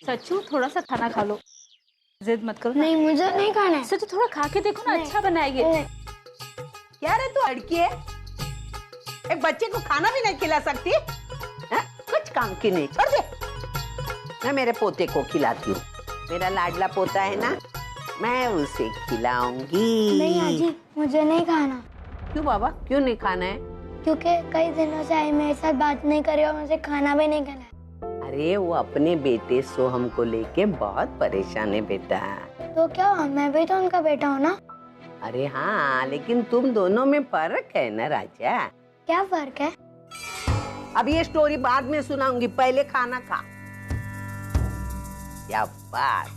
सच्चू थोड़ा सा खाना खा लो, जिद मत करो ना। नहीं मुझे नहीं खाना है। सच्चू थोड़ा खा के देखो ना, अच्छा बनाएगी। क्या रे तू लड़की है, एक बच्चे को खाना भी नहीं खिला सकती है? कुछ काम की नहीं, छोड़ दे। मैं मेरे पोते को खिलाती हूँ, मेरा लाडला पोता है ना, मैं उसे खिलाऊंगी। नहीं आजी मुझे नहीं खाना। क्यों बाबा, क्यों नहीं खाना है? क्योंकि कई दिनों से आई मेरे साथ बात नहीं करी और मुझे खाना भी नहीं खाना। अरे वो अपने बेटे सोहम को लेके बहुत परेशान है बेटा। तो क्या हुआ, मैं भी तो उनका बेटा हूँ ना। अरे हाँ, लेकिन तुम दोनों में फर्क है ना राजा। क्या फर्क है? अब ये स्टोरी बाद में सुनाऊंगी, पहले खाना खा। क्या बात,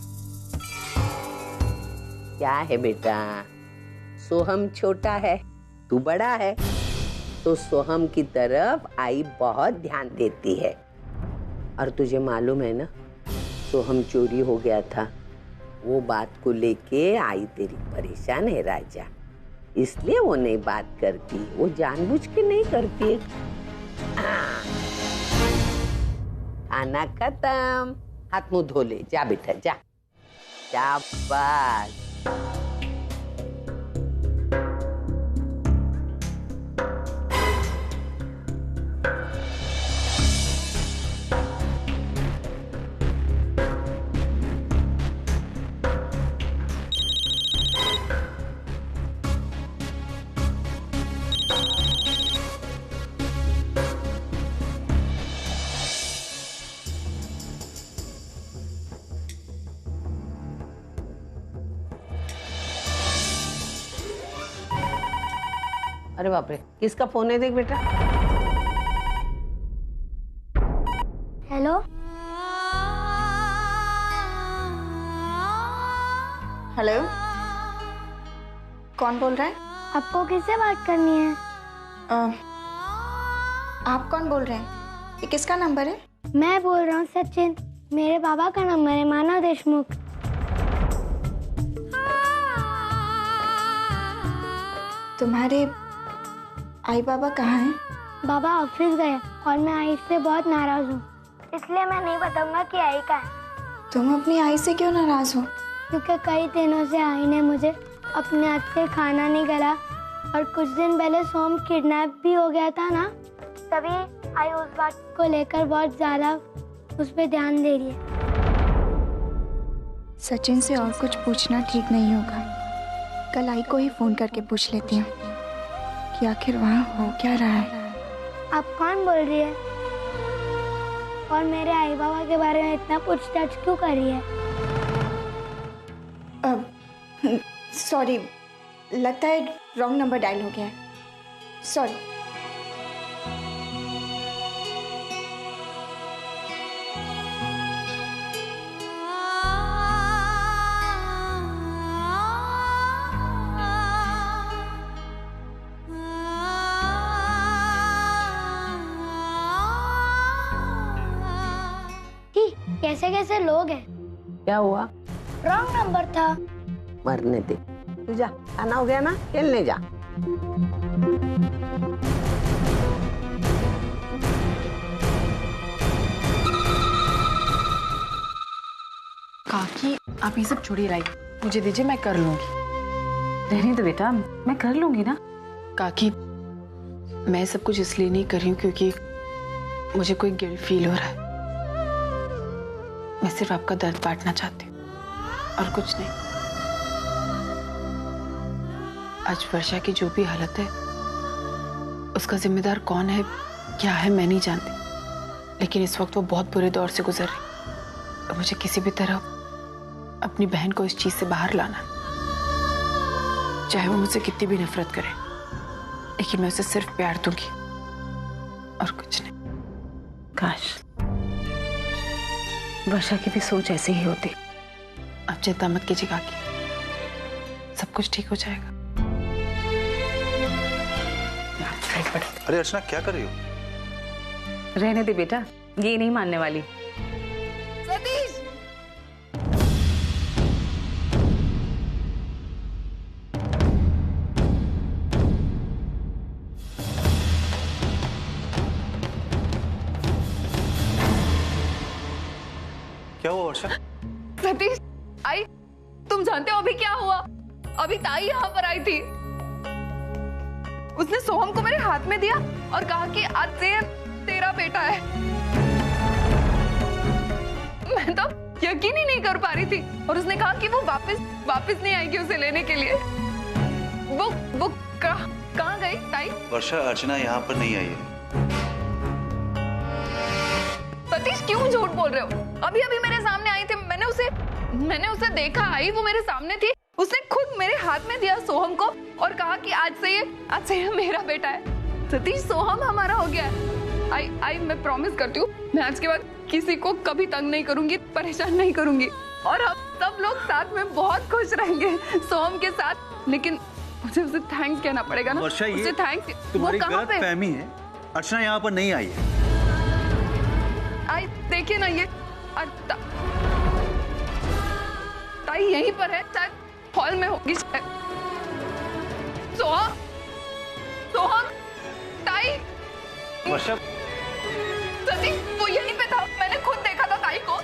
क्या है बेटा, सोहम छोटा है, तू बड़ा है, तो सोहम की तरफ आई बहुत ध्यान देती है। और तुझे मालूम है ना, सोहम चोरी हो गया था, वो बात को लेके आई तेरी परेशान है राजा, इसलिए वो नहीं बात करती, वो जानबूझ के नहीं करती है। खाना खत्म, हाथ मुंह धो ले, जा बेटा जा। शाबाश। अरे बाप रे, किसका फोन है देख बेटा। हेलो हेलो, कौन बोल रहा है? आपको किससे बात करनी है? आप कौन बोल रहे हैं? ये किसका नंबर है? मैं बोल रहा हूँ सचिन, मेरे बाबा का नंबर है, मानव देशमुख। तुम्हारे आई बाबा कहाँ हैं? बाबा ऑफिस गए और मैं आई से बहुत नाराज हूँ, इसलिए मैं नहीं बताऊंगा कि आई का है। तुम अपनी आई से क्यों नाराज हो? क्योंकि कई दिनों से आई ने मुझे अपने हाथ से खाना नहीं खिलाया और कुछ दिन पहले सोम किडनैप भी हो गया था ना, तभी आई उस बात को लेकर बहुत ज्यादा उस पर ध्यान दे रही है। सचिन से और कुछ पूछना ठीक नहीं होगा, कल आई को ही फोन करके पूछ लेती हूँ कि आखिर वहाँ हो क्या रहा है। आप कौन बोल रही है और मेरे आई बाबा के बारे में इतना पूछताछ क्यों कर रही है? सॉरी, लगता है रॉन्ग नंबर डायल हो गया है, सॉरी। कैसे कैसे लोग हैं? क्या हुआ? रॉन्ग नंबर था। मरने दे, तू जा, खाना हो गया ना, खेलने जा। काकी आप ये सब छोड़िए, लाई मुझे दीजिए, मैं कर लूंगी। रहने दो बेटा, मैं कर लूंगी ना। काकी मैं सब कुछ इसलिए नहीं कर रही हूँ क्योंकि मुझे कोई गिल्ट फील हो रहा है। मैं सिर्फ आपका दर्द बांटना चाहती हूँ और कुछ नहीं। आज वर्षा की जो भी हालत है उसका जिम्मेदार कौन है क्या है मैं नहीं जानती, लेकिन इस वक्त वो बहुत बुरे दौर से गुजर रही और मुझे किसी भी तरह अपनी बहन को इस चीज से बाहर लाना, चाहे वो मुझसे कितनी भी नफरत करे, लेकिन मैं उसे सिर्फ प्यार दूंगी और कुछ नहीं। काश वर्षा की भी सोच ऐसी ही होती। आप चिंता मत कीजिए काकी, सब कुछ ठीक हो जाएगा। अरे अर्चना क्या कर रही हो? रहने दे बेटा, ये नहीं मानने वाली। सतीश, क्या हुआ वर्षा? सतीश, आई, तुम जानते हो अभी क्या हुआ? अभी ताई यहाँ पर आई थी। उसने सोहम को मेरे हाथ में दिया और कहा कि आज से तेरा बेटा है। मैं तो यकीन ही नहीं कर पा रही थी और उसने कहा कि वो वापस नहीं आएगी उसे लेने के लिए। वो कहाँ गई ताई? वर्षा, अर्चना यहाँ पर नहीं आई है। सतीश, क्यों झूठ बोल रहे हो? अभी अभी मेरे सामने आई थी, मैंने उसे देखा। आई, वो मेरे सामने थी। उसने खुद मेरे हाथ में दिया सोहम को और कहा कि आज से ये मेरा बेटा है। सतीश, सोहम हमारा हो गया है। आई, मैं प्रॉमिस करती हूँ, मैं आज के बाद किसी को कभी तंग नहीं करूंगी, परेशान नहीं करूंगी और हम सब लोग साथ में बहुत खुश रहेंगे सोहम के साथ। लेकिन मुझे उसे थैंक्स कहना पड़ेगा ना। वर्षा, उसे थैंक्स। तुम्हारी गलतफहमी है। अर्चना यहाँ पर नहीं आई है। आई, देखिए ना, ये ताई यहीं पर है, शायद हॉल में होगी शायद। सोहम, ताई। वर्षा, सतीश, वो यहीं पे था, मैंने खुद देखा था ताई को।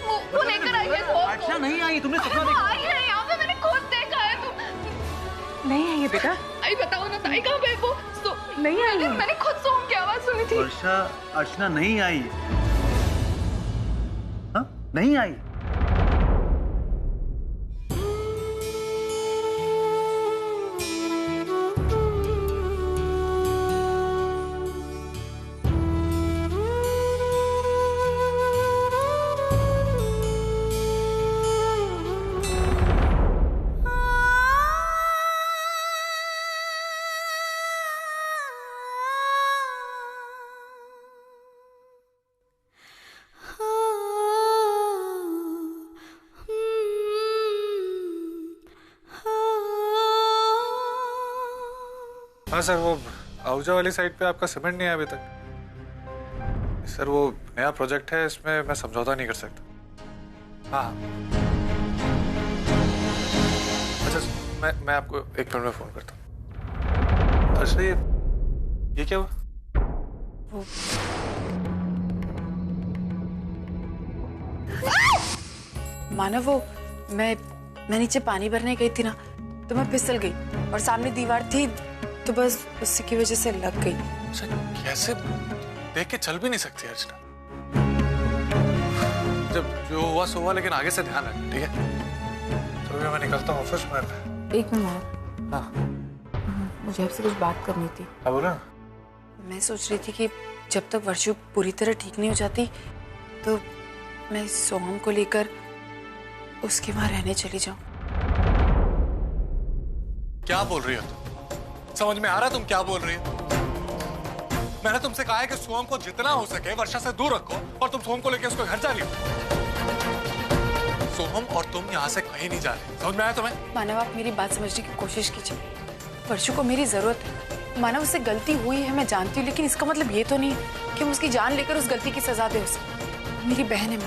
वो लेकर आई है सोहम को। अर्चना नहीं आई, तुमने सपना वो देखा? आई है यहाँ पे, मैंने खुद देखा है। तुम नहीं आई है बेटा? आई, बताओ ना ताई कहाँ पे? वो नहीं आई है। मैंने खुद सोहम की आवाज सुनी थी। वर्षा, अर्चना नहीं आई। हाँ, नहीं आई। हाँ सर, वो आहूजा वाली साइड पे आपका सीमेंट नहीं है अभी तक। सर, वो नया प्रोजेक्ट है, इसमें मैं समझौता नहीं कर सकता। हाँ, अच्छा, मैं आपको 1 मिनट में फोन करता हूँ। अच्छा, ये क्या हुआ? मानव, वो मैं नीचे पानी भरने गई थी ना, तो मैं फिसल गई और सामने दीवार थी, तो बस उसी की वजह से लग गई। अच्छा, कैसे? देख के चल भी नहीं सकती अर्चना। जब जो हुआ सो हुआ, लेकिन आगे से ध्यान रख, ठीक है? तो मैं निकलता हूँ ऑफिस में। एक मिनट। हाँ, मुझे आपसे कुछ बात करनी थी। हाँ बोलो ना। मैं सोच रही थी कि जब तक वर्षु पूरी तरह ठीक नहीं हो जाती, तो मैं सोहम को लेकर उसके वहां रहने चली जाऊं। क्या बोल रही हो तुम? समझ में आ रहा है तुम क्या बोल रही हो? मैंने तुमसे कहा है कि सोहम को जितना हो सके वर्षा से दूर रखो, और तुम सोहम को लेकर उसको घर जा रही हो। सोहम और तुम यहाँ से कहीं नहीं जा रहे, समझ में आया तुम्हें? मानव, आप मेरी बात समझने की कोशिश कीजिए। वर्षु को मेरी जरूरत है। मानव, उससे गलती हुई है, मैं जानती हूँ, लेकिन इसका मतलब ये तो नहीं कि हम उसकी जान लेकर उस गलती की सजा दे उसे। मेरी बहन है,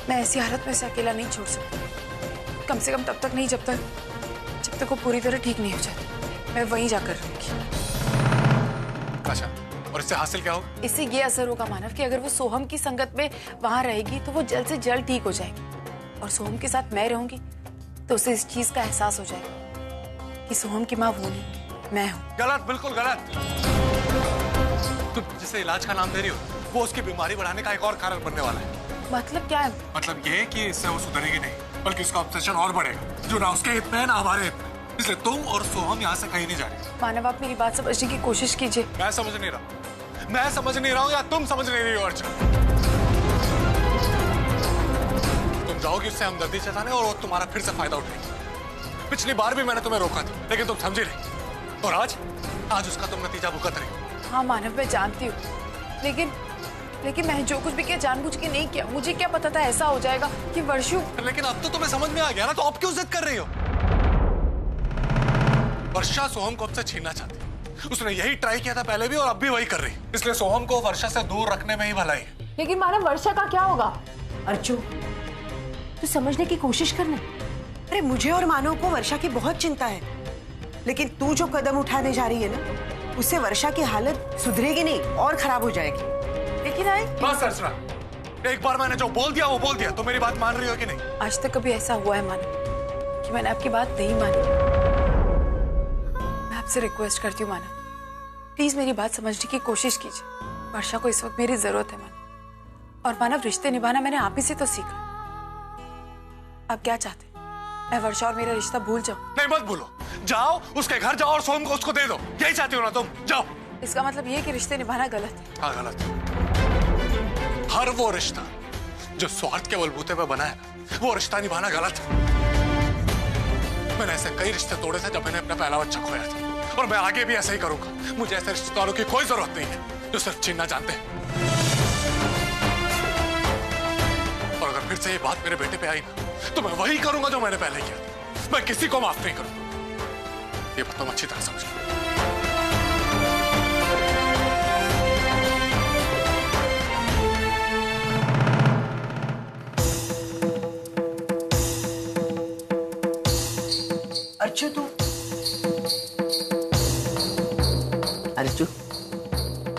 मैं ऐसी हालत में उसे अकेला नहीं छोड़ सकती। कम से कम तब तक नहीं, जब तक वो पूरी तरह ठीक नहीं हो जाती। मैं वहीं जाकर रहूंगी। अच्छा, और इससे हासिल क्या होगा? इससे ये असर होगा मानव कि अगर वो सोहम की संगत में वहां रहेगी, तो वो जल्द से जल्द ठीक हो जाएगी, और सोहम के साथ मैं रहूंगी, तो उसे इस चीज का एहसास हो जाएगा कि सोहम की माँ वो नहीं, मैं हूँ। गलत, बिल्कुल गलत। तुम जिसे इलाज का नाम दे रही हो, वो उसकी बीमारी बढ़ाने का एक और कारण बनने वाला है। मतलब क्या है? मतलब ये कि इससे वो सुधरेगी नहीं, बल्कि उसका ऑब्सेशन और बढ़ेगा, जो ना उसके हित में है ना हमारे हित में। इसलिए तुम और सोहम यहाँ से कहीं नहीं जा रही। मानव, आप मेरी बात समझने की कोशिश कीजिए। मैं समझ नहीं रहा हूँ या तुम समझ नहीं रही हो अर्चना। तुम जाओगी उससे हमदर्दी जताने, और वो तुम्हारा फिर से फायदा उठाएगी। पिछली बार भी मैंने तुम्हें रोका था, लेकिन तुम समझी नहीं, और आज उसका तुम नतीजा भुगत रही। हाँ मानव, मैं जानती हूँ, लेकिन मैं जो कुछ भी किया जानबूझ के नहीं किया। मुझे क्या पता था ऐसा हो जाएगा कि वर्षु। लेकिन अब तो तुम्हें समझ में आ गया ना, तो अब क्यों जिद कर रही हो? वर्षा सोहम को अब से छीनना चाहती है। उसने यही ट्राई किया था पहले भी, और अब भी वही कर रही है। इसलिए सोहम को वर्षा से दूर रखने में ही भलाई है। लेकिन मानव, वर्षा का क्या होगा? अर्चू, तू समझने की कोशिश करना। अरे मुझे और मानव को वर्षा की बहुत चिंता है, लेकिन तू जो कदम उठाने जा रही है ना, उससे वर्षा की हालत सुधरेगी नहीं और खराब हो जाएगी। लेकिन बस अर्चना, एक बार मैंने जो बोल दिया वो बोल दिया। तो मेरी बात मान रही हो कि नहीं? आज तक कभी ऐसा हुआ है मानव कि मैंने आपकी बात नहीं मानी? मैं आपसे रिक्वेस्ट करती हूँ मानव, प्लीज मेरी बात समझने की कोशिश कीजिए। वर्षा को इस वक्त मेरी जरूरत है मानव। और मानव, रिश्ते निभाना मैंने आप ही से तो सीखा। आप क्या चाहते? मैं वर्षा और मेरा रिश्ता भूल जाऊं? नहीं, मत भूलो। जाओ उसके घर जाओ और सोहम को उसको दे दो। यही चाहती हो ना तुम? जाओ। इसका मतलब ये है कि रिश्ते निभाना गलत है? हाँ, गलत है। हर वो रिश्ता जो स्वार्थ के बलबूते पे बना है, वो रिश्ता निभाना गलत है। मैंने ऐसे कई रिश्ते तोड़े थे जब मैंने अपना पहला बच्चा खोया था, और मैं आगे भी ऐसा ही करूंगा। मुझे ऐसे रिश्तेदारों की कोई जरूरत नहीं है जो सिर्फ छीनना जानते हैं। और अगर फिर से ये बात मेरे बेटे पे आई ना, तो मैं वही करूंगा जो मैंने पहले किया था। मैं किसी को माफ नहीं करूंगा। ये बात तुम अच्छी तरह समझ लो। अर्चु, अर्जु,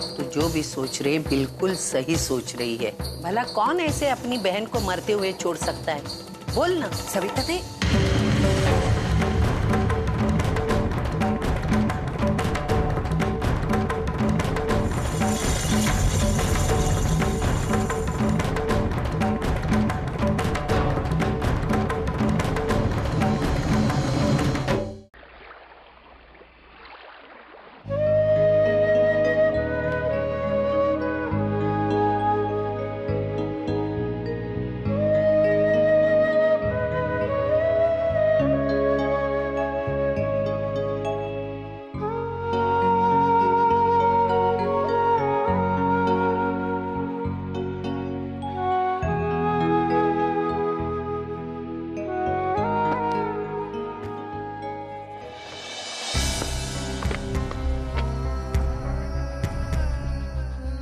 तू जो भी सोच रही है बिल्कुल सही सोच रही है। भला कौन ऐसे अपनी बहन को मरते हुए छोड़ सकता है? बोल ना। सविता दे।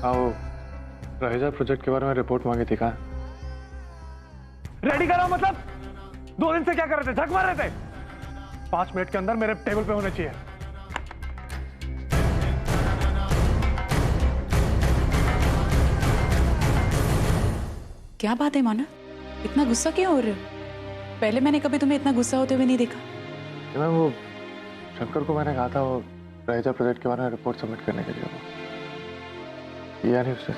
आओ, रहेजा प्रोजेक्ट के बारे में रिपोर्ट मांगी थी। कहाँ रेडी करो? मतलब 2 दिन से क्या कर रहे थे? झक मार रहे थे? 5 मिनट के अंदर मेरे टेबल पे होने चाहिए। क्या बात है माना, इतना गुस्सा क्यों हो रहे हो? पहले मैंने कभी तुम्हें इतना गुस्सा होते हुए नहीं देखा। मैं वो शंकर को मैंने कहा था वो रहेजा प्रोजेक्ट के बारे में रिपोर्ट सबमिट करने के लिए, वो किया नहीं उसने।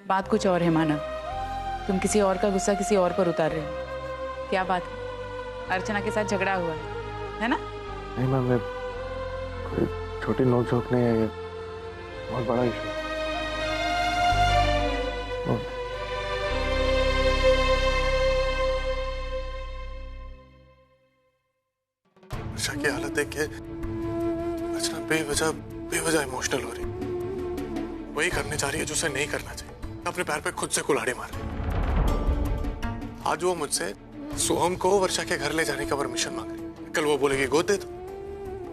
बात कुछ और है मानव, तुम किसी और का गुस्सा किसी और पर उतार रहे हो। क्या बात है? अर्चना के साथ झगड़ा हुआ है ना? नहीं मैम, मैं कोई छोटी नोक-झोंक नहीं है, ये बहुत बड़ा इशू है। वर्षा की हालत देख के अर्चना बेवजह इमोशनल हो रही। वही करने जा रही है जो उसे नहीं करना चाहिए। अपने पैर पे खुद से कुल्हाड़ी मार। आज वो मुझसे सोहम को वर्षा के घर ले जाने का परमिशन मांग रही। कल वो बोलेगी गोद दे दो।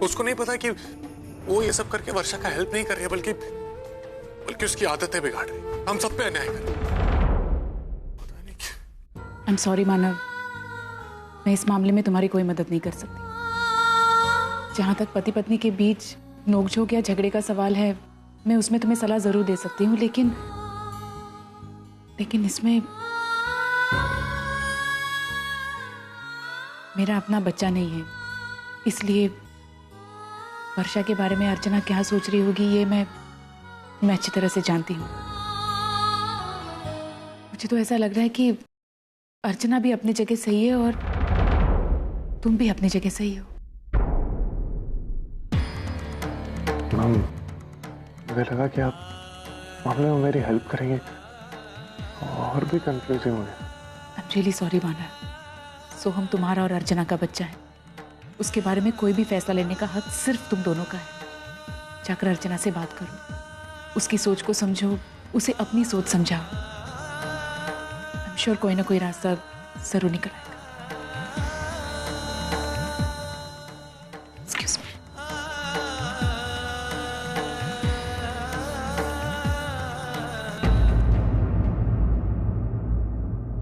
उसको नहीं पता कि वो ये सब करके वर्षा का हेल्प नहीं कर रही है, बल्कि उसकी आदतें बिगाड़ रही। हम सब पे अन्याय कर रही है। आई एम सॉरी मानव, मैं इस मामले में तुम्हारी कोई मदद नहीं कर सकती। जहां तक पति पत्नी के बीच नोकझोंक या झगड़े का सवाल है, मैं उसमें तुम्हें सलाह जरूर दे सकती हूँ, लेकिन इसमें मेरा अपना बच्चा नहीं है। इसलिए वर्षा के बारे में अर्चना क्या सोच रही होगी ये मैं अच्छी तरह से जानती हूँ। मुझे तो ऐसा लग रहा है कि अर्चना भी अपनी जगह सही है और तुम भी अपनी जगह सही हो। मैम, मुझे लगा कि आप मामले में मेरी हेल्प करेंगे, और भी कंफ्यूजिंग हो गया। आई एम रियली सॉरी मानव। सोहम तुम्हारा और अर्चना का बच्चा है। उसके बारे में कोई भी फैसला लेने का हक सिर्फ तुम दोनों का है। जाकर अर्चना से बात करो, उसकी सोच को समझो, उसे अपनी सोच समझाओ। आई एम श्योर कोई ना कोई रास्ता जरूर निकल आएगा। Excuse me.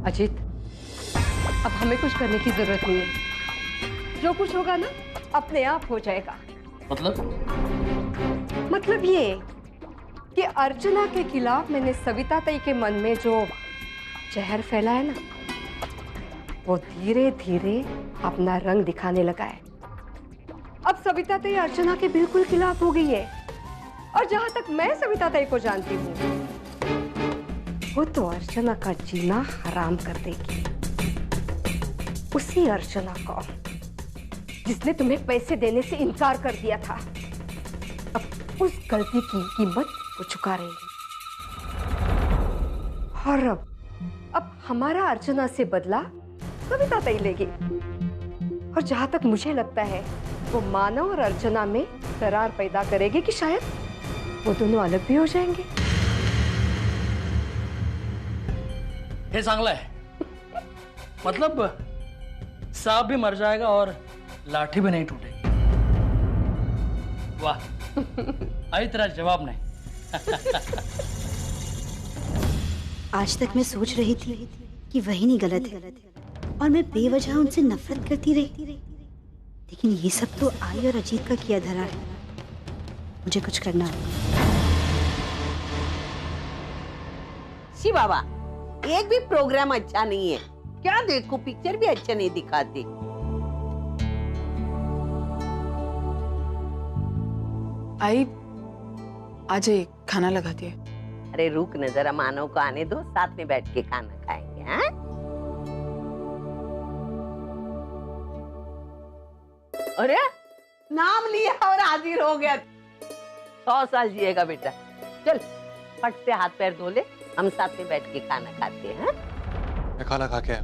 अजीत, अब हमें कुछ करने की जरूरत नहीं है। जो कुछ होगा ना अपने आप हो जाएगा। मतलब ये कि अर्चना के खिलाफ मैंने सविता ताई के मन में जो जहर फैला है ना, वो धीरे धीरे अपना रंग दिखाने लगा है। अब सविता ताई अर्चना के बिल्कुल खिलाफ हो गई है, और जहां तक मैं सविता ताई को जानती हूँ, वो तो अर्चना का जीना हराम कर देगी। उसी अर्चना को जिसने तुम्हें पैसे देने से इनकार कर दिया था, अब उस गलती की कीमत वो चुका रहेगी। और अब हमारा अर्चना से बदला सविता ताई लेगी। और जहां तक मुझे लगता है, वो मानव और अर्चना में दरार पैदा करेगी कि शायद वो दोनों अलग भी हो जाएंगे। हे चांगला है, मतलब सांप भी मर जाएगा और लाठी भी नहीं टूटेगी। वाह, अभी तेरा जवाब नहीं। आज तक मैं सोच रही थी कि वही नहीं गलत है और मैं बेवजह उनसे नफरत करती रही, लेकिन ये सब तो आई और अजीत का किया धरा है। मुझे कुछ करना होगा। शी बाबा, एक भी प्रोग्राम अच्छा नहीं है। क्या देखो, पिक्चर भी अच्छा नहीं दिखाते। आई आज खाना लगाती है। अरे रुक न जरा, मानव को आने दो, साथ में बैठ के खाना खाएंगे। हाँ? अरे नाम लिया और हाजिर हो गया। 100 साल जिएगा बेटा। चल फट से हाथ पैर धो ले, हम साथ में बैठ के खाना खाते हैं। मैं खाना खा के आया।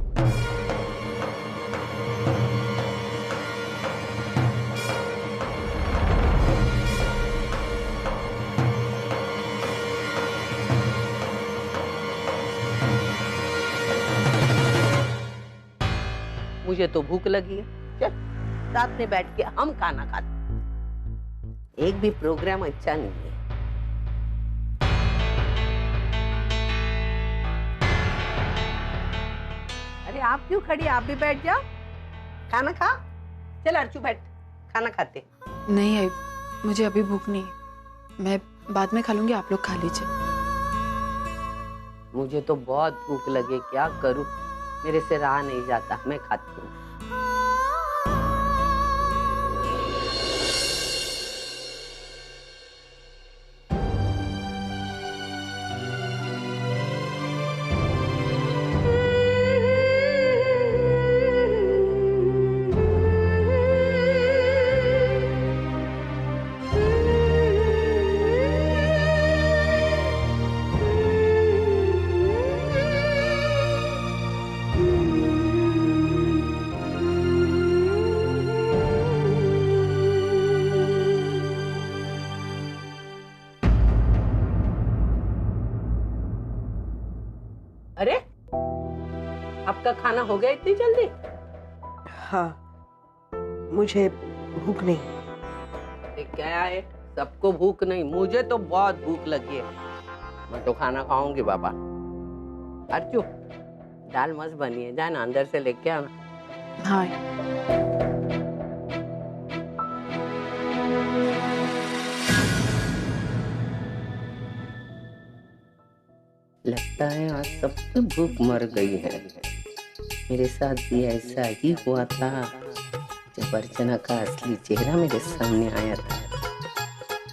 मुझे तो भूख लगी है। चल साथ में बैठ के हम खाना खाते। एक भी प्रोग्राम अच्छा नहीं है। अरे आप क्यों खड़ी, आप भी बैठ जाओ, खाना खा। चल अर्चू बैठ, खाना खाते। नहीं आई, मुझे अभी भूख नहीं है, मैं बाद में खा लूंगी, आप लोग खा लीजिए। मुझे तो बहुत भूख लगे, क्या करूं, मेरे से रहा नहीं जाता, मैं खाती हूँ। अरे आपका खाना हो गया इतनी जल्दी? हाँ, मुझे भूख नहीं। क्या है, सबको भूख नहीं, मुझे तो बहुत भूख लगी है। मैं तो खाना खाऊंगी बाबा। अर्चू, दाल मस्त बनी है, जाना अंदर से लेके आना। हाँ। लगता है आज सबकी भूख मर गई है। मेरे साथ भी ऐसा ही हुआ था जब अर्चना का असली चेहरा मेरे सामने आया था।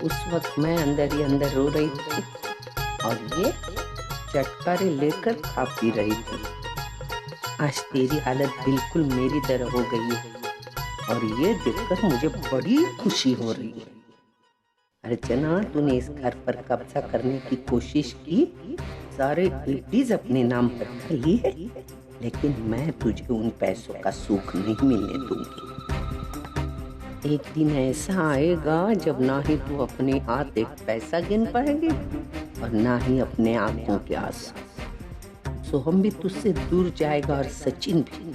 उस वक्त मैं अंदर ही अंदर रो रही थी और ये चटकारे लेकर खा पी रही थी। आज तेरी हालत बिल्कुल मेरी तरह हो गई है और ये देखकर मुझे बड़ी खुशी हो रही है। अर्चना, तूने इस घर पर कब्जा करने की कोशिश की, सारे एफडीज अपने नाम पर कर ली है, लेकिन मैं तुझे उन पैसों का सुख नहीं मिलने दूंगी। एक दिन ऐसा आएगा जब ना ही तू अपने हाथ एक पैसा गिन पाएगी और ना ही अपने आंखों के आंसू। सोहम भी तुझसे दूर जाएगा और सचिन भी,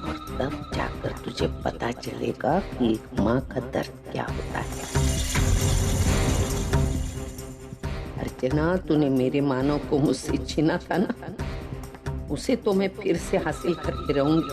और तब जाकर तुझे पता चलेगा कि एक माँ का दर्द क्या होता है। अर्चना, तूने मेरे मानव को मुझसे छीना था ना, उसे तो मैं फिर से हासिल करके रहूंगी।